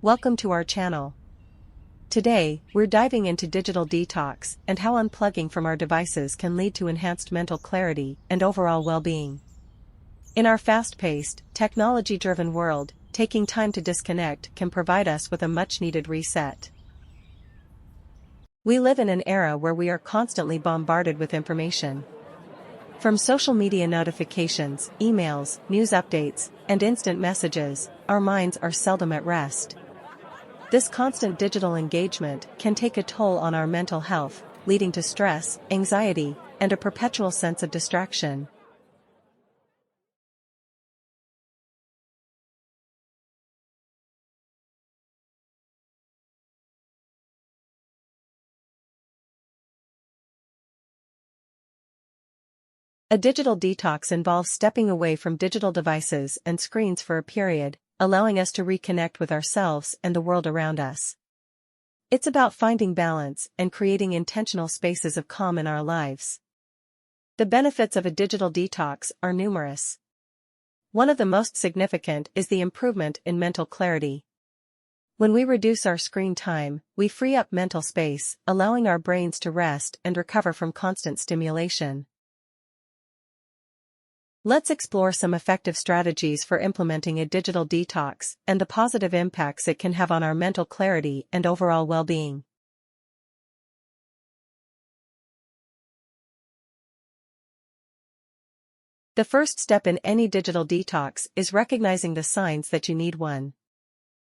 Welcome to our channel. Today, we're diving into digital detox and how unplugging from our devices can lead to enhanced mental clarity and overall well-being. In our fast-paced, technology-driven world, taking time to disconnect can provide us with a much-needed reset. We live in an era where we are constantly bombarded with information. From social media notifications, emails, news updates, and instant messages, our minds are seldom at rest. This constant digital engagement can take a toll on our mental health, leading to stress, anxiety, and a perpetual sense of distraction. A digital detox involves stepping away from digital devices and screens for a period, allowing us to reconnect with ourselves and the world around us. It's about finding balance and creating intentional spaces of calm in our lives. The benefits of a digital detox are numerous. One of the most significant is the improvement in mental clarity. When we reduce our screen time, we free up mental space, allowing our brains to rest and recover from constant stimulation. Let's explore some effective strategies for implementing a digital detox and the positive impacts it can have on our mental clarity and overall well-being. The first step in any digital detox is recognizing the signs that you need one.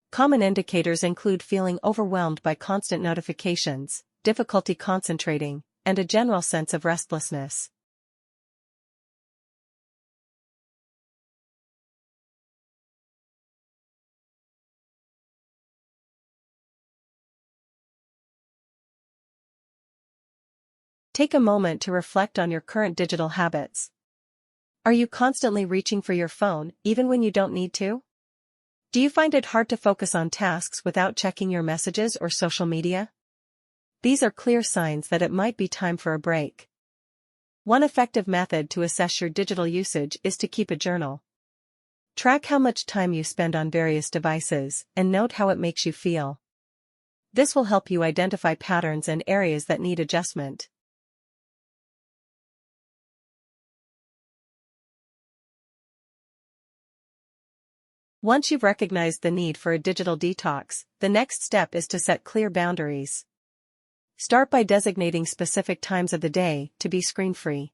Common indicators include feeling overwhelmed by constant notifications, difficulty concentrating, and a general sense of restlessness. Take a moment to reflect on your current digital habits. Are you constantly reaching for your phone, even when you don't need to? Do you find it hard to focus on tasks without checking your messages or social media? These are clear signs that it might be time for a break. One effective method to assess your digital usage is to keep a journal. Track how much time you spend on various devices and note how it makes you feel. This will help you identify patterns and areas that need adjustment. Once you've recognized the need for a digital detox, the next step is to set clear boundaries. Start by designating specific times of the day to be screen-free.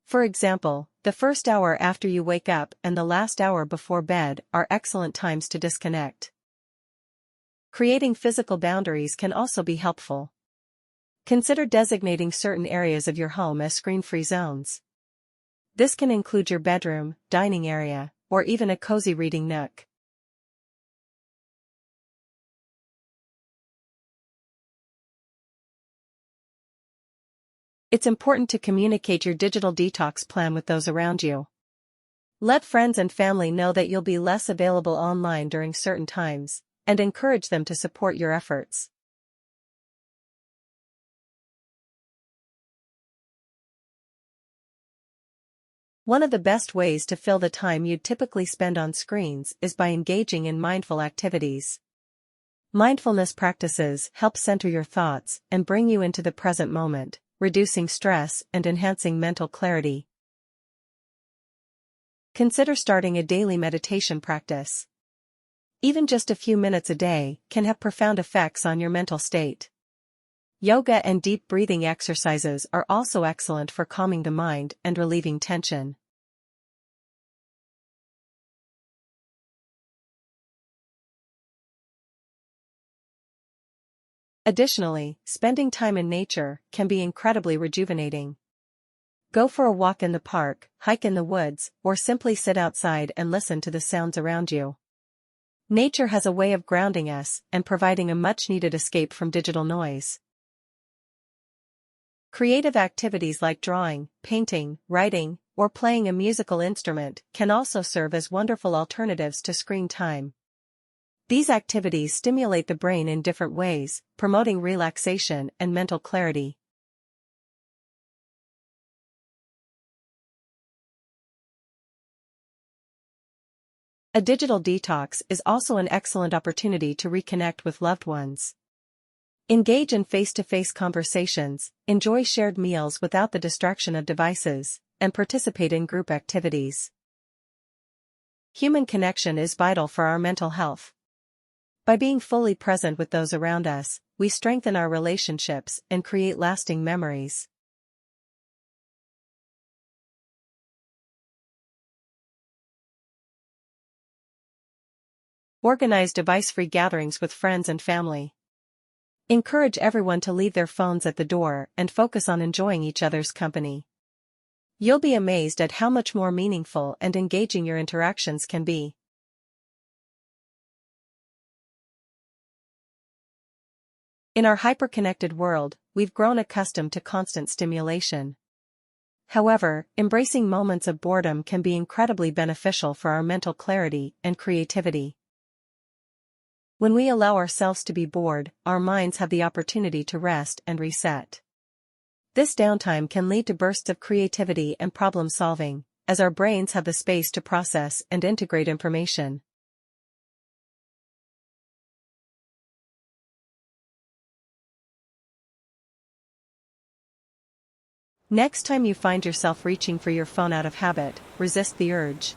For example, the first hour after you wake up and the last hour before bed are excellent times to disconnect. Creating physical boundaries can also be helpful. Consider designating certain areas of your home as screen-free zones. This can include your bedroom, dining area, or even a cozy reading nook. It's important to communicate your digital detox plan with those around you. Let friends and family know that you'll be less available online during certain times, and encourage them to support your efforts. One of the best ways to fill the time you'd typically spend on screens is by engaging in mindful activities. Mindfulness practices help center your thoughts and bring you into the present moment, reducing stress and enhancing mental clarity. Consider starting a daily meditation practice. Even just a few minutes a day can have profound effects on your mental state. Yoga and deep breathing exercises are also excellent for calming the mind and relieving tension. Additionally, spending time in nature can be incredibly rejuvenating. Go for a walk in the park, hike in the woods, or simply sit outside and listen to the sounds around you. Nature has a way of grounding us and providing a much-needed escape from digital noise. Creative activities like drawing, painting, writing, or playing a musical instrument can also serve as wonderful alternatives to screen time. These activities stimulate the brain in different ways, promoting relaxation and mental clarity. A digital detox is also an excellent opportunity to reconnect with loved ones. Engage in face-to-face conversations, enjoy shared meals without the distraction of devices, and participate in group activities. Human connection is vital for our mental health. By being fully present with those around us, we strengthen our relationships and create lasting memories. Organize device-free gatherings with friends and family. Encourage everyone to leave their phones at the door and focus on enjoying each other's company. You'll be amazed at how much more meaningful and engaging your interactions can be. In our hyper-connected world, we've grown accustomed to constant stimulation. However, embracing moments of boredom can be incredibly beneficial for our mental clarity and creativity. When we allow ourselves to be bored, our minds have the opportunity to rest and reset. This downtime can lead to bursts of creativity and problem-solving, as our brains have the space to process and integrate information. Next time you find yourself reaching for your phone out of habit, resist the urge.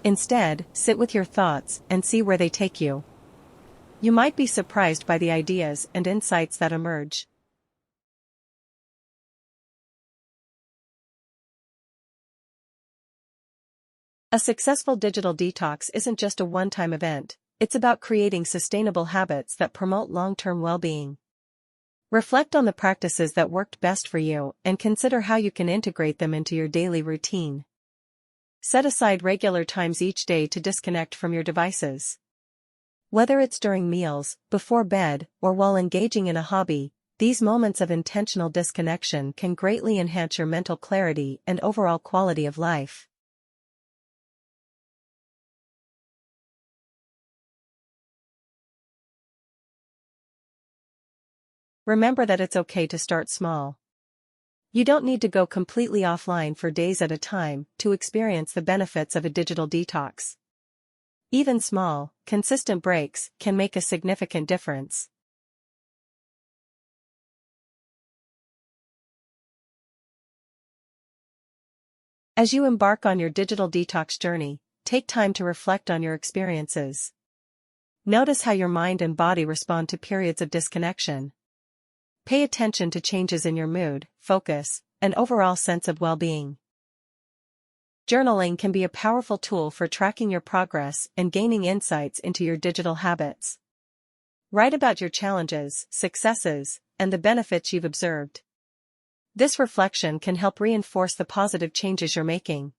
Instead, sit with your thoughts and see where they take you. You might be surprised by the ideas and insights that emerge. A successful digital detox isn't just a one-time event, it's about creating sustainable habits that promote long-term well-being. Reflect on the practices that worked best for you and consider how you can integrate them into your daily routine. Set aside regular times each day to disconnect from your devices. Whether it's during meals, before bed, or while engaging in a hobby, these moments of intentional disconnection can greatly enhance your mental clarity and overall quality of life. Remember that it's okay to start small. You don't need to go completely offline for days at a time to experience the benefits of a digital detox. Even small, consistent breaks can make a significant difference. As you embark on your digital detox journey, take time to reflect on your experiences. Notice how your mind and body respond to periods of disconnection. Pay attention to changes in your mood, focus, and overall sense of well-being. Journaling can be a powerful tool for tracking your progress and gaining insights into your digital habits. Write about your challenges, successes, and the benefits you've observed. This reflection can help reinforce the positive changes you're making.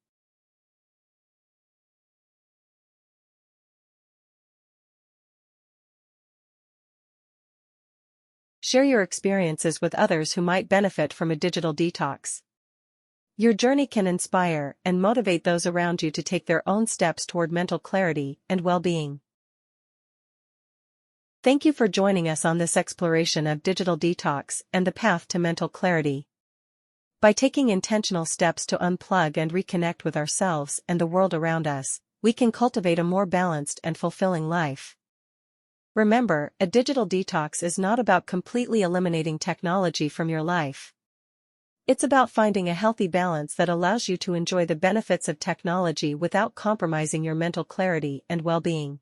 Share your experiences with others who might benefit from a digital detox. Your journey can inspire and motivate those around you to take their own steps toward mental clarity and well-being. Thank you for joining us on this exploration of digital detox and the path to mental clarity. By taking intentional steps to unplug and reconnect with ourselves and the world around us, we can cultivate a more balanced and fulfilling life. Remember, a digital detox is not about completely eliminating technology from your life. It's about finding a healthy balance that allows you to enjoy the benefits of technology without compromising your mental clarity and well-being.